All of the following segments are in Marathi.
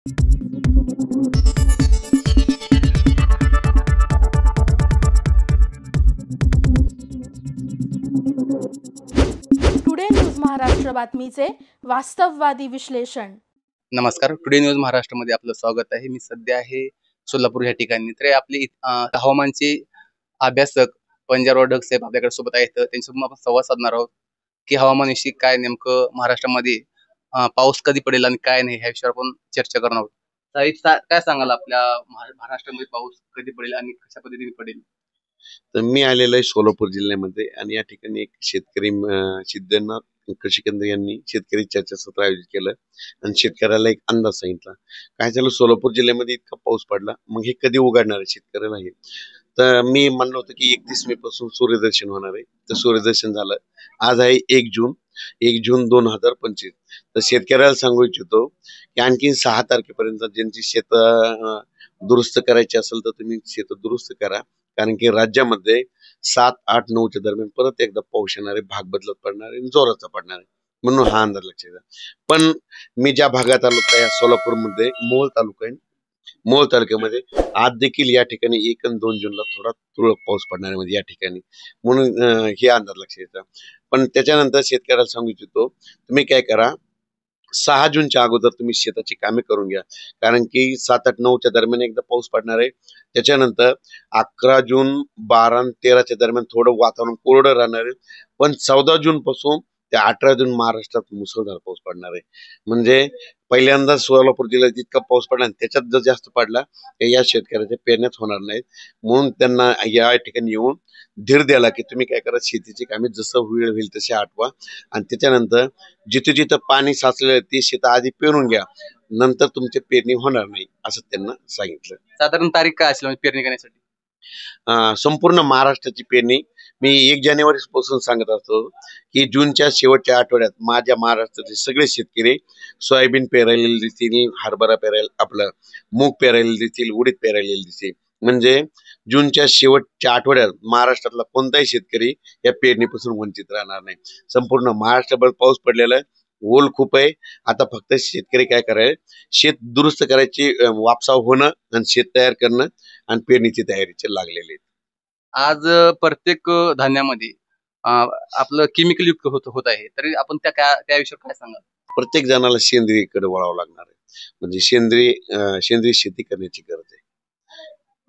टुडे न्यूज महाराष्ट्र बातमीचे वास्तववादी विश्लेषण. नमस्कार. टुडे न्यूज महाराष्ट्रामध्ये आपलं स्वागत आहे. मी सध्या आहे सोलापूर या ठिकाणी. तर आपले हवामानचे अभ्यासक पंजाबराव ढग साहेब आपल्याकडे सोबत आहेत. त्यांच्यासोबत आपण संवाद साधणार आहोत की हवामानाविषयी काय नेमकं महाराष्ट्रामध्ये पाऊस कधी पडेल आणि काय नाही ह्या विषयावर आपण चर्चा करणार आहोत. साहेब काय सांगाल आपल्या महाराष्ट्रामध्ये पाऊस कधी पडेल आणि कशा पद्धतीने पडेल? तर मी आलेलो आहे सोलापूर जिल्ह्यामध्ये आणि या ठिकाणी एक शेतकरी सिद्धनाथ कृषी केंद्र यांनी शेतकरी चर्चासत्र आयोजित केलं आणि शेतकऱ्याला एक अंदाज सांगितला. काय झालं, सोलापूर जिल्ह्यामध्ये इतका पाऊस पडला, मग हे कधी उघडणार आहे शेतकऱ्याला हे. तर मी म्हणलं होतं की 31 मे पासून सूर्यदर्शन होणार आहे. तर सूर्यदर्शन झालं. आज आहे 1 जून 2025. तर शेतकऱ्याला सांगू इच्छितो की आणखी 6 तारखेपर्यंत ज्यांची शेत दुरुस्त करायची असेल तर तुम्ही शेत दुरुस्त करा, कारण की राज्यामध्ये 7, 8, 9च्या दरम्यान परत एकदा पाऊस येणार आहे, भाग बदलत पडणार आहे, जोराचा पडणार आहे, म्हणून हा अंदाज लक्षात घ्या. पण मी ज्या भागात आलो त्या सोलापूरमध्ये मोहोळ तालुका आहे. मोहोळ तालुक्यामध्ये आज देखील या ठिकाणी 1 आणि 2 जूनला थोडा तुरळक पाऊस पडणार आहे म्हणजे या ठिकाणी, म्हणून हे अंदाज लक्षात घ्यायचा. पण त्याच्यानंतर शेतकऱ्याला सांगू इच्छितो, तुम्ही काय करा, 6 जूनच्या अगोदर तुम्ही शेताची कामे करून घ्या, कारण की 7, 8, 9च्या दरम्यान एकदा पाऊस पडणार आहे. त्याच्यानंतर 11 जून, 12 आणि 13च्या दरम्यान थोडं वातावरण कोरडं राहणार आहे. पण 14 जून पासून ते 18 जून महाराष्ट्रात मुसळधार पाऊस पडणार आहे. म्हणजे पहिल्यांदा सोलापूर जिल्ह्यात इतका पाऊस पडला आणि त्याच्यात जर जास्त पडला तर या शेतकऱ्याच्या पेरण्याच होणार नाहीत. म्हणून त्यांना या ठिकाणी येऊन धीर द्यायला की तुम्ही काय करा, शेतीची कामे जसं होईल तसे आटवा आणि त्याच्यानंतर जिथे जिथं पाणी साचलेलं आहे ते शेत आधी पेरून घ्या, नंतर तुमची पेरणी होणार नाही असं त्यांना सांगितलं. साधारण तारीख काय असेल पेरणी करण्यासाठी? संपूर्ण महाराष्ट्राची पेरणी मी 1 जानेवारी पासून सांगत असतो की जूनच्या शेवटच्या आठवड्यात माझ्या महाराष्ट्राचे सगळे शेतकरी सोयाबीन पेरायला दिसतील, हरभरा पेरायला, आपलं मूग पेरायला दिसतील, उडीद पेरायला दिसतील. म्हणजे जूनच्या शेवटच्या आठवड्यात महाराष्ट्रातला कोणताही शेतकरी या पेरणीपासून वंचित राहणार नाही. संपूर्ण महाराष्ट्रभर पाऊस पडलेला आहे, ओल खूप आहे. आता फक्त शेतकरी काय करायचे, शेत दुरुस्त करायची, वापसाव होणं आणि शेत तयार करणं आणि पेरणीची तयारीचे लागलेले आहेत. आज प्रत्येक धान्यामध्ये आपलं केमिकल युक्त होत आहे, तरी आपण त्या विषयावर काय सांगाल? प्रत्येक जणाला सेंद्रियकडे वळावं लागणार आहे, म्हणजे सेंद्रिय शेती करण्याची गरज आहे.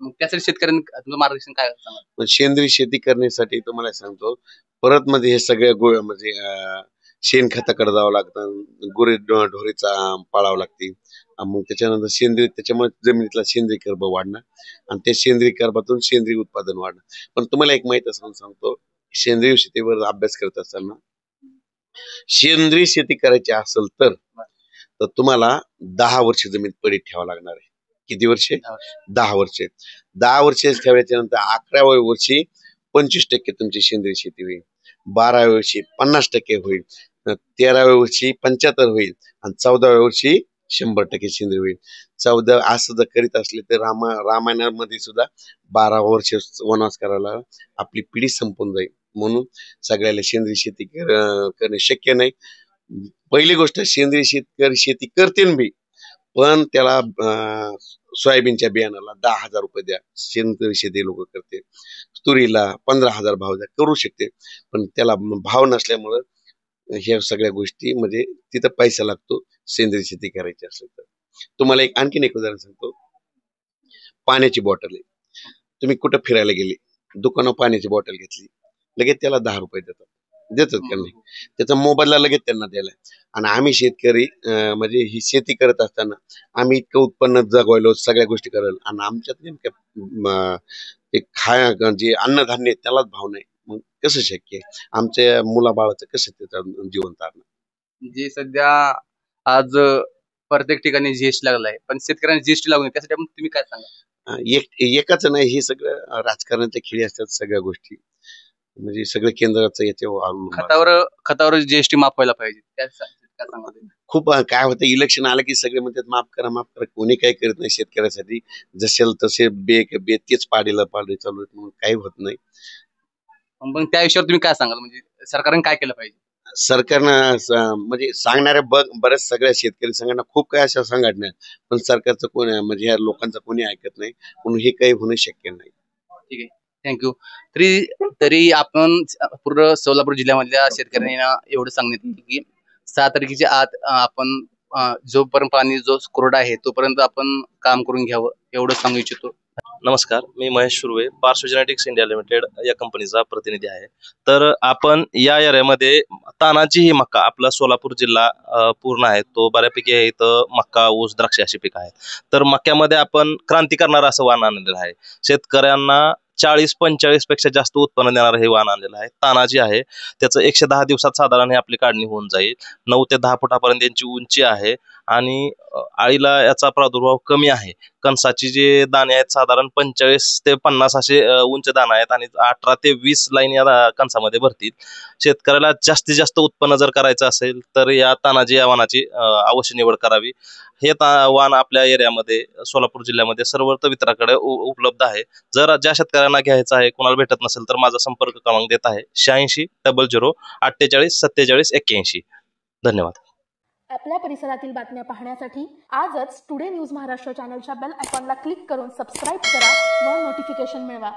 मग त्यासाठी शेतकऱ्यांनी तुमचं मार्गदर्शन काय सांगाल? पण सेंद्रिय शेती करण्यासाठी तुम्हाला सांगतो, परत मध्ये हे सगळ्या म्हणजे शेणखताकडे जावं लागतं, ढोरीचा पाळावं लागते. मग त्याच्यानंतर त्याच्यामुळे जमिनीतला सेंद्रिय कर्ब वाढणार आणि त्या सेंद्रिय कर्बातून सेंद्रिय उत्पादन वाढणार. पण तुम्हाला एक माहिती असं सांगतो, सेंद्रिय शेतीवर अभ्यास करत असताना सेंद्रिय शेती करायची असेल तर तुम्हाला 10 वर्ष जमीन पडीत ठेवावं लागणार आहे. किती वर्षे? 10 वर्षे. 10 वर्षे ठेवायच्या नंतर 11व्या वर्षी 25% तुमची सेंद्रिय शेती होईल, 12व्या वर्षी 50% होईल, 13व्या वर्षी 75 होईल आणि 14व्या वर्षी 100% सेंद्रिय होईल. 14 असं जर करीत असले तर रामायणामध्ये सुद्धा 12 वर्ष वनवास करायला आपली पिढी संपून जाईल. म्हणून सगळ्याला सेंद्रिय शेती करणे शक्य नाही. पहिली गोष्ट, सेंद्रिय शेती करतील बी, पण त्याला सोयाबीनच्या बियाणाला 10,000 रुपये द्या. सेंद्रिय शेती लोक करते, तुरीला 15,000 भाव द्या, करू शकते, पण त्याला भाव नसल्यामुळं ह्या सगळ्या गोष्टी म्हणजे तिथं पैसा लागतो सेंद्रिय शेती करायची असेल तर. तुम्हाला आणखीन एक उदाहरण सांगतो. पाण्याची बॉटल आहे, तुम्ही कुठं फिरायला गेले, दुकानात पाण्याची बॉटल घेतली, लगेच त्याला 10 रुपये देतात का नाही? त्याचा मोबदला लगेच त्यांना द्यायला. आणि आम्ही शेतकरी म्हणजे ही शेती करत असताना आम्ही इतकं उत्पन्न जगवायलो, सगळ्या गोष्टी करायला, आणि आमच्यात नेमक्या जे अन्नधान्य त्यालाच भाव नाही, मग कसं शक्य आहे? आमच्या मुलाबाळाचं कसं त्याचं जीवन तारणं? जे सध्या आज प्रत्येक ठिकाणी जीएसटी लागलाय, पण शेतकऱ्यांना जीएसटी लागू नये त्यासाठी आपण तुम्ही काय सांगा? एकाच नाही, हे सगळं राजकारणाच्या खेळी असतात सगळ्या गोष्टी, म्हणजे सगळं केंद्राचं याच्यावर खतावर जीएसटी माफ व्हायला पाहिजे. खूप काय होतं, इलेक्शन आलं की सगळे म्हणतात माफ करा माफ करा, कोणी काही करत नाही शेतकऱ्यासाठी. जसे तसे तेच पाडे चालू आहेत, म्हणून काही होत नाही. पण त्या विषयावर तुम्ही काय सांगाल, म्हणजे सरकारने काय केलं पाहिजे? सरकारनं म्हणजे सांगणाऱ्या बऱ्याच सगळ्या शेतकरी संघटना खूप काही अशा संघटना आहेत, पण सरकारचं कोणी म्हणजे ह्या लोकांचं कोणी ऐकत नाही, म्हणून हे काही होणं शक्य नाही. ठीक आहे, थँक्यू. तरी तरी आपण पूर्ण सोलापूर जिल्ह्यामधल्या शेतकऱ्यांना एवढं सांगण्यात येईल की 6 तारखेच्या आत आपण जोपर्यंत पाणी जो कोरडा आहे तोपर्यंत आपण काम करून घ्यावं एवढं सांगू इच्छितो. नमस्कार, मी महेश सुर्वे, पार्श्व जेनेटिक्स इंडिया लिमिटेड या कंपनीचा प्रतिनिधी आहे. तर आपण या एरियामध्ये तानाची ही मक्का, आपला सोलापूर जिल्हा पूर्ण आहे तो बऱ्यापैकी आहे. इथं मक्का, ऊस, द्राक्ष अशी पिकं आहेत. तर मक्यामध्ये आपण क्रांती करणारं असं वाण आणलेलं आहे. शेतकऱ्यांना 40-45 पेक्षा जास्त उत्पन्न देणारं हे वाण आणलेलं आहे. तानाजी आहे, त्याचं 110 दिवसात साधारण हे आपली काढणी होऊन जाईल. 9 ते 10 फुटापर्यंत यांची उंची आहे आणि आळीला याचा प्रादुर्भाव कमी आहे. कणसाची जे दाणे आहेत साधारण 45 ते 50 असे उंच दाणे आहेत आणि 18 ते 20 लाईन या कणसामध्ये भरतील. शेतकऱ्याला जास्तीत जास्त उत्पन्न जर करायचं असेल तर या तानाजी या वाणाची अवश्य निवड करावी. हे वाण आपल्या एरियामध्ये सोलापूर जिल्ह्यामध्ये सर्वत्र वितराकडे उपलब्ध आहे. जर ज्या शेतकऱ्यांना घ्यायचं आहे, कोणाला भेटत नसेल तर माझा संपर्क क्रमांक देत आहे 86 00 48 47 81. धन्यवाद. आपल्या परिसरातील बातम्या पाहण्यासाठी आजच टुडे न्यूज महाराष्ट्र चॅनलच्या बेल आयकॉनला क्लिक करून सबस्क्राईब करा व नोटिफिकेशन मिळवा.